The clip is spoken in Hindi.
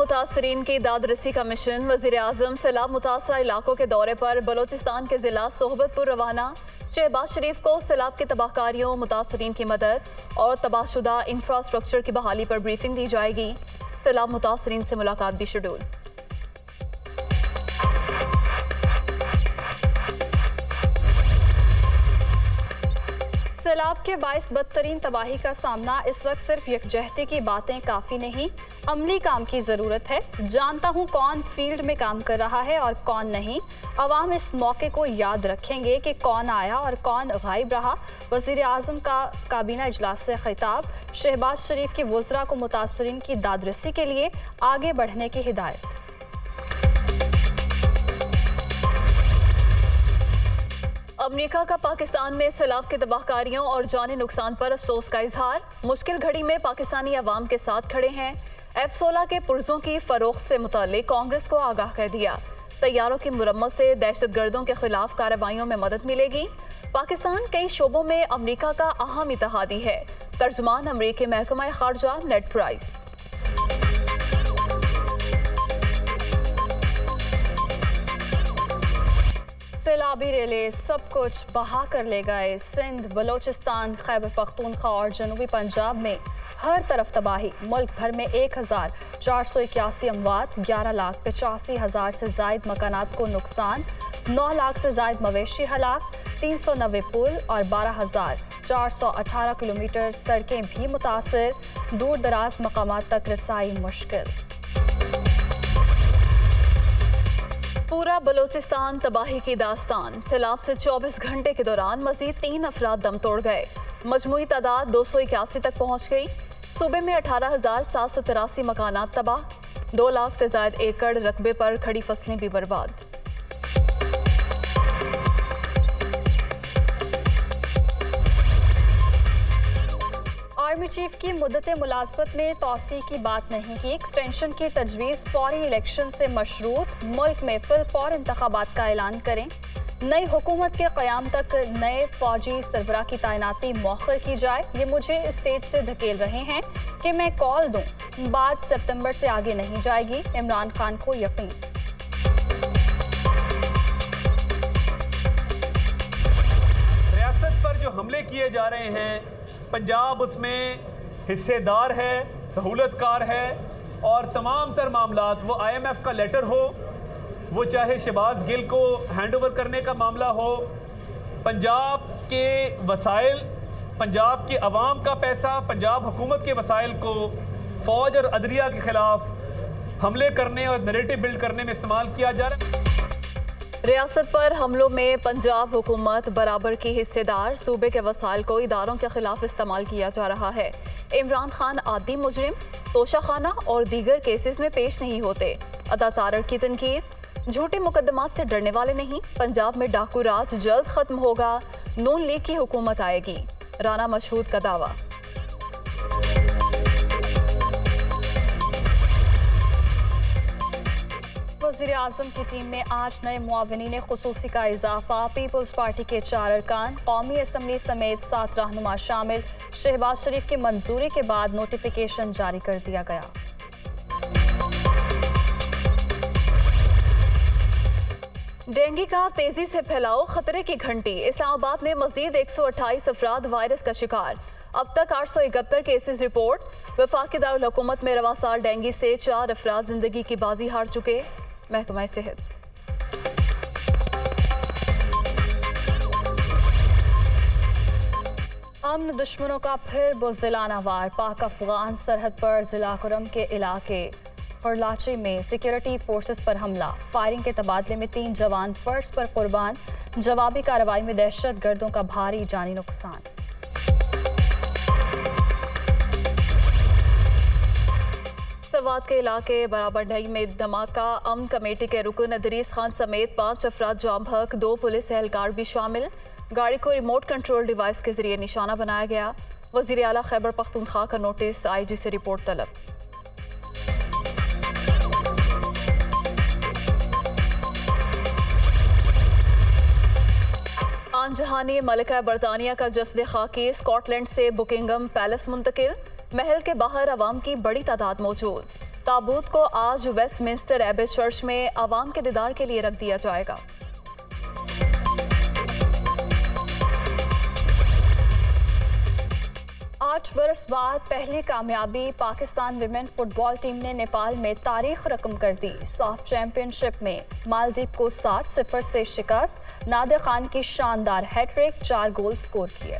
मुतासरीन की दादरसी का मिशन। वज़ीर-ए-आज़म सैलाब मुतासरा इलाकों के दौरे पर बलोचिस्तान के जिला सोहबतपुर रवाना। शहबाज शरीफ को सैलाब की तबाहकारियों, मुतासरीन की मदद और तबाहशुदा इंफ्रास्ट्रक्चर की बहाली पर ब्रीफिंग दी जाएगी। सैलाब मुतासरीन से मुलाकात भी शेड्यूल। सैलाब के बाइस बदतरीन तबाही का सामना इस वक्त सिर्फ यकजहती की बातें काफ़ी नहीं, अमली काम की ज़रूरत है। जानता हूँ कौन फील्ड में काम कर रहा है और कौन नहीं। अवाम इस मौके को याद रखेंगे कि कौन आया और कौन गायब रहा। वज़ीर-ए-आज़म का काबीना इजलास से खिताब। शहबाज शरीफ के वज़रा को मुतासरीन की दादरसी के लिए आगे बढ़ने की हिदायत। अमेरिका का पाकिस्तान में सैलाब की तबाहकारियों और जानी नुकसान पर अफसोस का इजहार। मुश्किल घड़ी में पाकिस्तानी अवाम के साथ खड़े हैं। F-16 के पुर्जों की फरोख्त से मुताल्लिक कांग्रेस को आगाह कर दिया। तैयारों की मुरम्मत से दहशतगर्दों के खिलाफ कार्रवाइयों में मदद मिलेगी। पाकिस्तान कई शोबों में अमेरिका का अहम इत्तेहादी है। तर्जुमान अमेरिकी महकमा खारजा नेड प्राइस। सैलाबी रेले सब कुछ बहा कर ले गए। सिंध, बलोचिस्तान, खैबर पख्तूनख्वा और जनूबी पंजाब में हर तरफ तबाही। मुल्क भर में 1481 अमवात, 11,85,000 से जायद मकानात को नुकसान, 9 लाख से जायद मवेशी हलाक, 390 पुल और 12,418 किलोमीटर सड़कें भी मुतासर। दूर दराज मकामात तक रसाई मुश्किल। पूरा बलोचिस्तान तबाही की दास्तान। सैलाब से 24 घंटे के दौरान मजीद 3 अफराद दम तोड़ गए। मजमूई तादाद 281 तक पहुंच गई। सूबे में 18,783 मकानात तबाह, 2 लाख से ज्यादा एकड़ रकबे पर खड़ी फसलें भी बर्बाद। आर्मी चीफ की मुद्दत मुलाजमत में तौसी की बात नहीं की। एक्सटेंशन की तजवीज़ फौरी इलेक्शन से मशरूत। मुल्क में फिल फौर इंतखाबात का ऐलान करें। नई हुकूमत के क़याम तक नए फौजी सरबराह की तैनाती मौखर की जाए। ये मुझे स्टेज से धकेल रहे हैं कि मैं कॉल दूं, बात सितंबर से आगे नहीं जाएगी। इमरान खान को यकीन। रियासत पर जो हमले किए जा रहे हैं, पंजाब उसमें हिस्सेदार है, सहूलतकार है और तमाम तर मामलात, वो IMF का लेटर हो, वो चाहे शहबाज गिल को हैंड ओवर करने का मामला हो, पंजाब के वसाइल, पंजाब के अवाम का पैसा, पंजाब हुकूमत के वसाइल को फ़ौज और अदलिया के खिलाफ हमले करने और नैरेटिव बिल्ड करने में इस्तेमाल किया जा रहा है। रियासत पर हमलों में पंजाब हुकूमत बराबर की हिस्सेदार। सूबे के वसाइल को इदारों के खिलाफ इस्तेमाल किया जा रहा है। इमरान खान आदि मुजरिम, तोशाखाना और दीगर केसेस में पेश नहीं होते। अदातारर की तनकीद, झूठे मुकदमात से डरने वाले नहीं। पंजाब में डाकू राज जल्द खत्म होगा। नून लीग की हुकूमत आएगी। राना मशहूद का दावा। वज़ीर-ए-आज़म की टीम में आज नए मुआविनीन खुसूसी का इजाफा। पीपल्स पार्टी के 4 अरकान, कौमी असम्बली समेत 7 रहनुमा शामिल। शहबाज शरीफ की मंजूरी के बाद नोटिफिकेशन जारी कर दिया गया। डेंगू का तेजी से फैलाव, खतरे की घंटी। इस्लामाबाद में मजीद 128 अफराद वायरस का शिकार। अब तक 871 केसेस रिपोर्ट। वफाकी दारुल हुकूमत में रवां साल डेंगू से 4 अफराद जिंदगी की बाजी हार चुके। महकमा सेहत। अमन दुश्मनों का फिर बुज़दिलाना वार। पाक अफगान सरहद पर जिला कुरम के इलाके फरलाची में सिक्योरिटी फोर्सेस पर हमला। फायरिंग के तबादले में 3 जवान फर्ज पर कुर्बान। जवाबी कार्रवाई में दहशत गर्दों का भारी जानी नुकसान। सवात के इलाके बराबर ढई में धमाका। अमन कमेटी के रुकन अदरीस खान समेत 5 अफराद जाम भक, 2 पुलिस एहलकार भी शामिल। गाड़ी को रिमोट कंट्रोल डिवाइस के जरिए निशाना बनाया गया। वजीर आला खैबर पख्तूनख्वा का नोटिस, IG से रिपोर्ट तलब। आन जहानी मलिका बरतानिया का जस्द खाकी स्कॉटलैंड से बुकिंगम पैलेस मुंतकिल। महल के बाहर अवाम की बड़ी तादाद मौजूद। ताबूत को आज वेस्टमिंस्टर एबे चर्च में अवाम के दीदार के लिए रख दिया जाएगा। आठ बरस बाद पहली कामयाबी, पाकिस्तान विमेन फुटबॉल टीम ने नेपाल में तारीख रकम कर दी। साफ चैंपियनशिप में मालदीव को 7-0 से शिकस्त। नादिर खान की शानदार हैट्रिक, 4 गोल स्कोर किए।